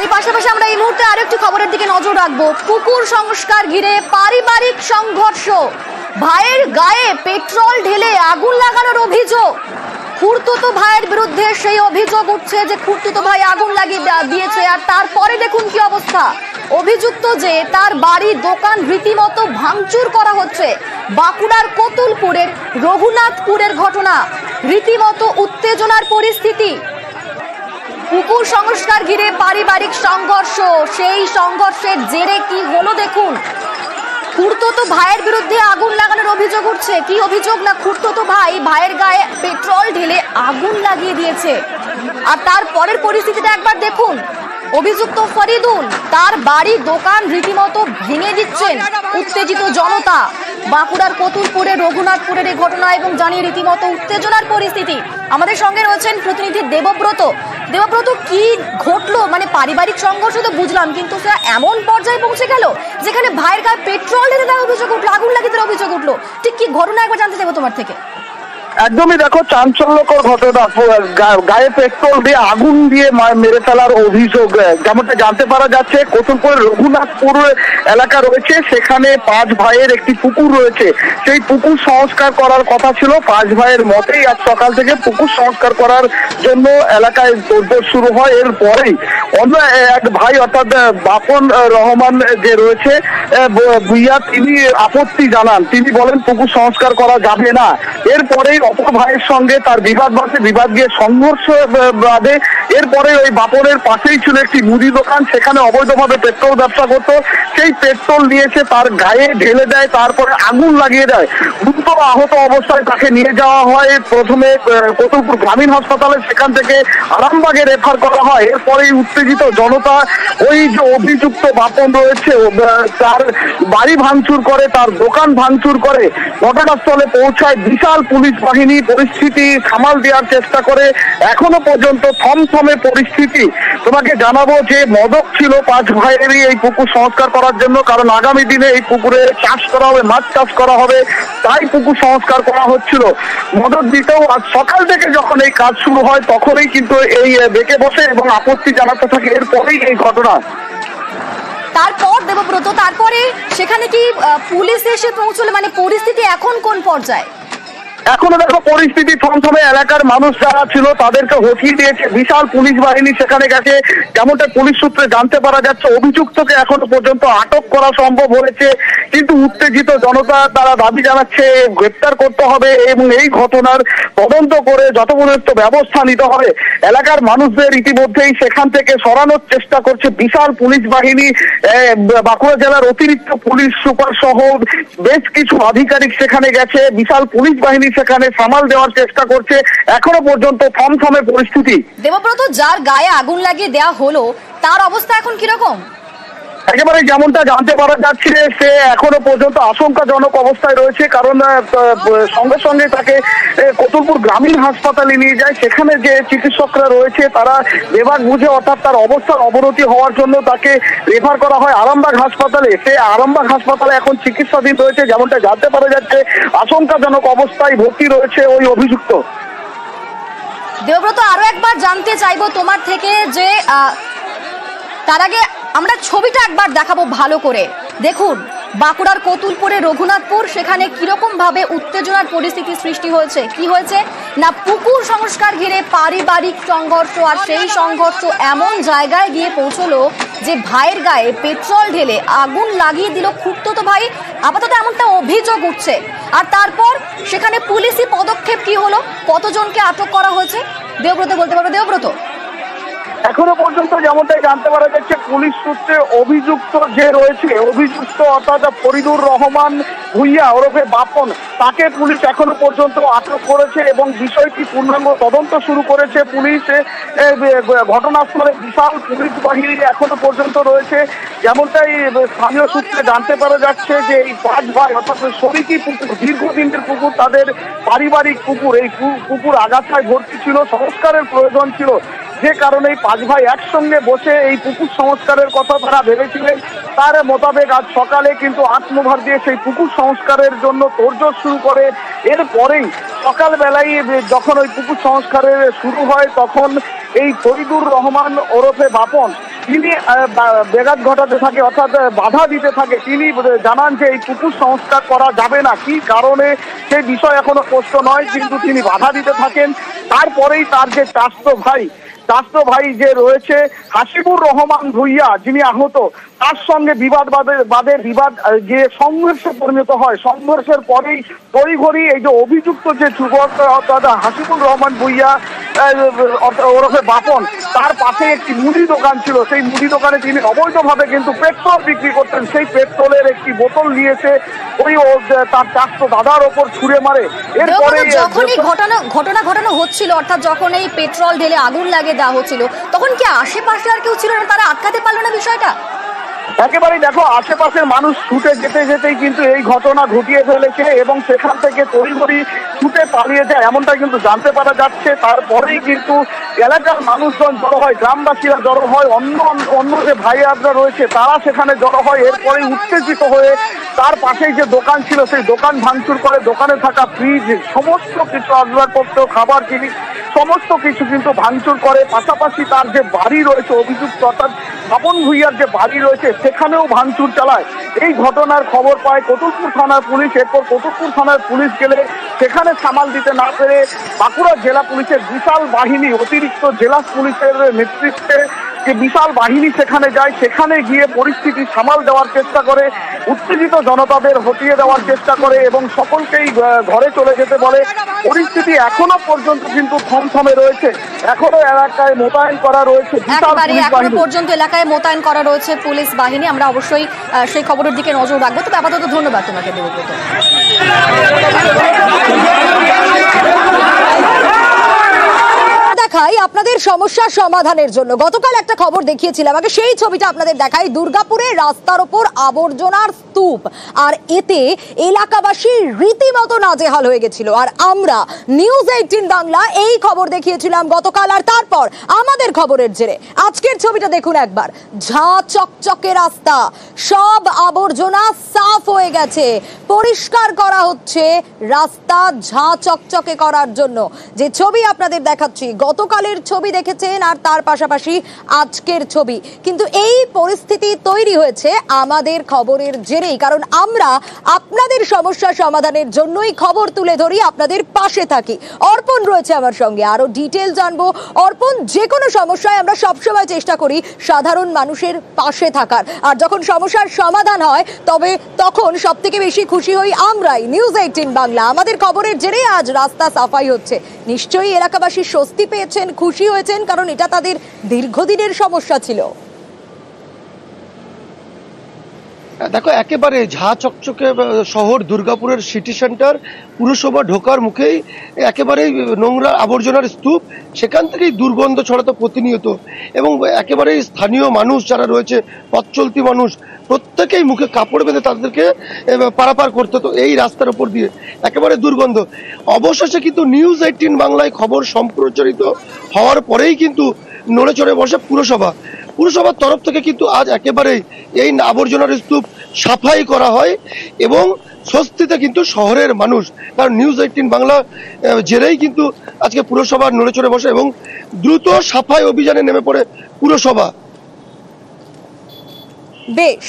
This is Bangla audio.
এর পাশাপাশি আমরা এই মুহূর্তে আরেকটি খবরের দিকে নজর রাখবো। পুকুর সংস্কার ঘিরে পারিবারিক সংঘর্ষ, ভাইয়ের গায়ে পেট্রোল ঢেলে আগুন লাগানোর অভিযোগ। খুড়তুতো ভাইয়ের বিরুদ্ধে সেই অভিযোগ উঠছে যে খুড়তুতো ভাই আগুন লাগিয়ে দিয়েছে। আর তারপরে দেখুন কি অবস্থা, অভিযুক্ত যে তার বাড়ি দোকান রীতিমতো ভাঙচুর করা হচ্ছে। বাঁকুড়ার কতুলপুরের রঘুনাথপুরের ঘটনা, রীতিমতো উত্তেজনার পরিস্থিতি। পুকুর সংস্কার ঘিরে পারিবারিক সংঘর্ষ, সেই সংঘর্ষের জেরে কি হলো দেখুন। খুড়তুতো ভাইয়ের বিরুদ্ধে আগুন লাগানোর অভিযোগ উঠছে। কি অভিযোগ না খুড়তুতো ভাইয়ের গায়ে পেট্রোল ঢেলে আগুন লাগিয়ে দিয়েছে। আর তারপরের পরিস্থিতিটা একবার দেখুন। অভিযুক্ত ফরিদুল তার বাড়ি দোকান রীতিমতো ভেঙে দিচ্ছেন উত্তেজিত জনতা। বাঁকুড়ার কতুলপুরে রঘুনাথপুরের এই ঘটনা এবং জানিয়ে রীতিমতো উত্তেজনার পরিস্থিতি। আমাদের সঙ্গে রয়েছেন প্রতিনিধি দেবব্রত। দেবব্রত, কি ঘটলো? মানে পারিবারিক সংঘর্ষ তো বুঝলাম, কিন্তু সেটা এমন পর্যায়ে পৌঁছে গেল যেখানে ভাইয়ের গায়ে পেট্রোল ঢেলে দেওয়ার অভিযোগ উঠলো, আগুন লাগিয়ে দেওয়ার অভিযোগ উঠলো। ঠিক কি ঘটনা একবার জানতে চাইবো তোমার থেকে। একদমই দেখো, চাঞ্চল্যকর ঘটনা। গায়ে পেট্রোল দিয়ে আগুন দিয়ে মেরে ফেলার অভিযোগ। যেমনটা জানতে পারা যাচ্ছে, কতুলপুরের রঘুনাথপুর এলাকা রয়েছে, সেখানে 5 ভাইয়ের একটি পুকুর রয়েছে। সেই পুকুর সংস্কার করার কথা ছিল। 5 ভাইয়ের মতেই আজ সকাল থেকে পুকুর সংস্কার করার জন্য এলাকায় তোড়জোড় শুরু হয়। এরপরেই অন্য এক ভাই অর্থাৎ বাপন রহমান যে রয়েছে ভুইয়া, তিনি আপত্তি জানান। তিনি বলেন পুকুর সংস্কার করা যাবে না। এরপরেই অপর ভাইয়ের সঙ্গে তার বিবাদ বাঁধে, বিবাদ গিয়ে সংঘর্ষ বাঁধে। এরপরে ওই বাপনের পাশেই ছিল একটি মুদি দোকান, সেখানে অবৈধভাবে পেট্রোল ব্যবসা করত। সেই পেট্রোল নিয়েছে তার গায়ে ঢেলে দেয়, তারপরে আগুন লাগিয়ে দেয়। গুরুতর আহত অবস্থায় তাকে নিয়ে যাওয়া হয় প্রথমে কতুলপুর গ্রামীণ হাসপাতালে, সেখান থেকে আরামবাগে রেফার করা হয়। এরপরেই উত্তেজিত জনতা ওই যে অভিযুক্ত বাপন রয়েছে তার বাড়ি ভাঙচুর করে, তার দোকান ভাঙচুর করে। ঘটনাস্থলে পৌঁছায় বিশাল পুলিশ বাহিনী, পরিস্থিতি সামাল দেওয়ার চেষ্টা করে। এখনো পর্যন্ত থমথমে পরিস্থিতি। তোমাকে জানাবো যে মদক ছিল 5 ভাইয়েরই এই পুকুর সংস্কার করার জন্য, কারণ আগামী দিনে এই পুকুরে চাষ করা হবে, মাছ চাষ করা হবে, তাই পুকুর সংস্কার করা হচ্ছিল। মদক দিতেও আজ সকাল থেকে যখন এই কাজ শুরু হয় তখনই কিন্তু এই বেঁকে বসে এবং আপত্তি জানাতে থাকে। এরপরেই এই ঘটনা। তারপর দেবব্রত, তারপরে সেখানে কি পুলিশ এসে পৌঁছলো? মানে পরিস্থিতি এখন কোন পর্যায়ে? এখনো দেখো পরিস্থিতি থমথমে। এলাকার মানুষ যারা ছিল তাদেরকে হটিয়ে দিয়েছে বিশাল পুলিশ বাহিনী, সেখানে গেছে। যেমনটা পুলিশ সূত্রে জানতে পারা যাচ্ছে, অভিযুক্তকে এখনো পর্যন্ত আটক করা সম্ভব হয়েছে, কিন্তু উত্তেজিত জনতা তারা দাবি জানাচ্ছে গ্রেপ্তার করতে হবে এবং এই ঘটনার তদন্ত করে যথোপযুক্ত ব্যবস্থা নিতে হবে। এলাকার মানুষদের ইতিমধ্যেই সেখান থেকে সরানোর চেষ্টা করছে বিশাল পুলিশ বাহিনী। বাঁকুড়া জেলার অতিরিক্ত পুলিশ সুপার সহ বেশ কিছু আধিকারিক সেখানে গেছে। বিশাল পুলিশ বাহিনী সেখানে সামাল দেওয়ার চেষ্টা করছে। এখনো পর্যন্ত থমথমে পরিস্থিতি। দেবব্রত, যার গায়ে আগুন লাগিয়ে দেওয়া হলো তার অবস্থা এখন কিরকম? একেবারে যেমনটা জানতে পারা যাচ্ছে, সে এখনো পর্যন্ত আশঙ্কাজনক অবস্থায় রয়েছে, কারণ সঙ্গে সঙ্গে তাকে কতুলপুর গ্রামীণ হাসপাতালে নিয়ে যায়। সেখানে যে চিকিৎসকরা রয়েছে তারা বিভাগ বুঝে, অর্থাৎ তার অবস্থার অবনতি হওয়ার জন্য তাকে রেফার করা হয় আরামবাগ হাসপাতালে। সে আরামবাগ হাসপাতালে এখন চিকিৎসাধীন রয়েছে। যেমনটা জানতে পারা যাচ্ছে, আশঙ্কাজনক অবস্থায় ভর্তি রয়েছে ওই অভিযুক্ত। দেবব্রত, আরো একবার জানতে চাইবো তোমার থেকে যে তার আগে আমরা ছবিটা একবার দেখাবো ভালো করে। দেখুন, বাঁকুড়ার কতুলপুরে রঘুনাথপুর, সেখানে কিরকম ভাবে উত্তেজনার পরিস্থিতি সৃষ্টি হয়েছে। কি হয়েছে না, পুকুর সংস্কার ঘিরে পারিবারিক সংঘর্ষ। আর সেই সংঘর্ষ এমন জায়গায় গিয়ে পৌঁছলো যে ভাইয়ের গায়ে পেট্রোল ঢেলে আগুন লাগিয়ে দিল খুড়তুতো ভাই। আপাতত এমনটা অভিযোগ উঠছে। আর তারপর সেখানে পুলিশি পদক্ষেপ কি হলো, কতজনকে আটক করা হয়েছে দেবব্রত বলতে পারবে? দেবব্রত, এখনো পর্যন্ত যেমনটাই জানতে পারা যাচ্ছে, পুলিশ সূত্রে অভিযুক্ত যে রয়েছে, অভিযুক্ত অর্থাৎ ফরিদুর রহমান ভুইয়া ওরফে বাপন, তাকে পুলিশ এখনো পর্যন্ত আটক করেছে এবং বিষয়টি পূর্ণাঙ্গ তদন্ত শুরু করেছে পুলিশ। ঘটনাস্থলে বিশাল পুলিশ বাহিনী এখনো পর্যন্ত রয়েছে। যেমনটাই স্থানীয় সূত্রে জানতে পারা যাচ্ছে যে এই 5 ভাই অর্থাৎ শরিকি পুকুর, দীর্ঘদিনের পুকুর, তাদের পারিবারিক পুকুর। এই পুকুর আগাছায় ভর্তি ছিল, সংস্কারের প্রয়োজন ছিল, যে কারণে 5 ভাই একসঙ্গে বসে এই পুকুর সংস্কারের কথা তারা ভেবেছিলেন। তার মোতাবেক আজ সকালে কিন্তু আত্মভার দিয়ে সেই পুকুর সংস্কারের জন্য তোড়জোড় শুরু করে। এরপরেই সকালবেলায় যখন ওই পুকুর সংস্কারের শুরু হয়, তখন এই ফরিদুর রহমান ওরফে বাপন তিনি ব্যাঘাত ঘটাতে থাকে, অর্থাৎ বাধা দিতে থাকে। তিনি জানান যে এই পুকুর সংস্কার করা যাবে না, কি কারণে সেই বিষয় এখনো স্পষ্ট নয়, কিন্তু তিনি বাধা দিতে থাকেন। তারপরেই তার যে চাচাতো ভাই যে রয়েছে হাসিবুর রহমান ভুইয়া, যিনি আহত, তার সঙ্গে বিবাদ যে সংঘর্ষে পরিণত হয়। সংঘর্ষের পরেই তড়িঘড়ি এই যে অভিযুক্ত যে যুবক অর্থাৎ হাসিবুর রহমান ভুইয়া ওরফে বাপন, তার পাশে একটি মুদি দোকান ছিল। সেই মুদি দোকানে তিনি অবৈধভাবে কিন্তু পেট্রোল বিক্রি করতেন। সেই পেট্রোলের একটি বোতল নিয়েছে তার চাচাতো দাদার ওপর ছুঁড়ে মারে। এরপরে যখনই ঘটনা ঘটানো হচ্ছিল, অর্থাৎ যখন এই পেট্রোল ঢেলে আগুন লাগিয়ে দেওয়া হচ্ছিল, তখন কি আশেপাশে আর কেউ ছিল না? তারা আটকাতে পারলো না বিষয়টা? একেবারেই দেখো, আশেপাশের মানুষ ছুটে যেতেই কিন্তু এই ঘটনা ঘটিয়ে ফেলেছে এবং সেখান থেকে তড়িঘড়ি ছুটে পালিয়ে যায়, এমনটা কিন্তু জানতে পারা যাচ্ছে। তারপরেই কিন্তু এলাকার মানুষজন জড়ো হয়, গ্রামবাসীরা জড়ো হয়, অন্য যে ভাইয়ারা রয়েছে তারা সেখানে জড়ো হয়। এরপরেই উত্তেজিত হয়ে তার পাশেই যে দোকান ছিল সেই দোকান ভাঙচুর করে। দোকানে থাকা ফ্রিজ, সমস্ত কিছু আসবাবপত্র, খাবার জিনিস সমস্ত কিছু কিন্তু ভাঙচুর করে। পাশাপাশি তার যে বাড়ি রয়েছে অভিযুক্ত অর্থাৎ বাপন ভুইয়ার যে বাড়ি রয়েছে সেখানেও ভাঙচুর চালায়। এই ঘটনার খবর পায় কোতুলপুর থানার পুলিশ। এরপর কোতুলপুর থানার পুলিশ গেলে সেখানে সামাল দিতে না পেরে বাঁকুড়া জেলা পুলিশের বিশাল বাহিনী, অতিরিক্ত জেলা পুলিশের নেতৃত্বে যে বিশাল বাহিনী সেখানে যায়। সেখানে গিয়ে পরিস্থিতি সামাল দেওয়ার চেষ্টা করে, উত্তেজিত জনতাদের হটিয়ে দেওয়ার চেষ্টা করে এবং সকলকেই ঘরে চলে যেতে বলে। পরিস্থিতি এখনো পর্যন্ত কিন্তু থমথমে রয়েছে, এখনো এলাকায় মোতায়েন করা রয়েছে এখনো পর্যন্ত এলাকায় মোতায়েন করা রয়েছে পুলিশ বাহিনী। আমরা অবশ্যই সেই খবরের দিকে নজর রাখবো। তবে আপাতত ধন্যবাদ তোমাকে দেবব্রত। দেখাই আপনাদের সমস্যা সমাধানের জন্য গতকাল একটা খবর দেখিয়েছিলাম, আগে সেই ছবিটা আপনাদের দেখাই। দুর্গাপুরে রাস্তার ওপর আবর্জনার স্তূপ, আর এতে এলাকাবাসী রীতিমতো নাজেহাল হয়ে গেছিল। আর আমরা নিউজ 18 বাংলা এই খবর দেখিয়েছিলাম গতকাল। আর তারপর আমাদের খবরের জেরে আজকের ছবিটা দেখুন একবার। ঝাঁ চকচকে রাস্তা, সব আবর্জনা সাফ হয়ে গেছে, পরিষ্কার করা হচ্ছে রাস্তা ঝাঁ চকচকে করার জন্য। যে ছবি আপনাদের দেখাচ্ছি গতকালের ছবি দেখেছেন, আর তার পাশাপাশি আজকের ছবি। কিন্তু এই পরিস্থিতি তৈরি হয়েছে আমাদের খবরের জেরেই, কারণ আমরা আপনাদের সমস্যা সমাধানের জন্যই খবর তুলে ধরি, আপনাদের পাশে থাকি। অর্পণ রয়েছে আমার সঙ্গে, আরো ডিটেল জানবো। অর্পণ, যে কোনো সমস্যায় আমরা সবসময় চেষ্টা করি সাধারণ মানুষের পাশে থাকার, আর যখন সমস্যার সমাধান হয় তবে তখন সব থেকে বেশি খুশি হই আমরাই, নিউজ 18 বাংলা। আমাদের খবরের জেরে আজ রাস্তা সাফাই হচ্ছে, নিশ্চয়ই এলাকাবাসী স্বস্তি পেয়েছেন, খুশি হয়েছেন, কারণ এটা তাদের দীর্ঘদিনের সমস্যা ছিল। দেখো, একেবারে ঝাঁ চকচকে শহর দুর্গাপুরের সিটি সেন্টার, পুরসভা ঢোকার মুখেই একেবারেই নোংরা আবর্জনার স্তূপ, সেখান থেকেই দুর্গন্ধ ছড়াতো প্রতিনিয়ত। এবং একেবারেই স্থানীয় মানুষ যারা রয়েছে, পথ চলতি মানুষ, প্রত্যেকেই মুখে কাপড় বেঁধে তাদেরকে পারাপার করতে হতো এই রাস্তার উপর দিয়ে, একেবারে দুর্গন্ধ। অবশেষে কিন্তু নিউজ 18 বাংলায় খবর সম্প্রচারিত হওয়ার পরেই কিন্তু নড়ে চড়ে বসে পুরসভার তরফ থেকে কিন্তু আজ একেবারেই এই আবর্জনার স্তূপ সাফাই করা হয় এবং স্বস্তিতে কিন্তু শহরের মানুষ। কারণ নিউজ 18 বাংলা জেরেই কিন্তু আজকে পুরসভার নড়ে চড়ে বসে এবং দ্রুত সাফাই অভিযানে নেমে পড়ে পুরসভা। বেশ।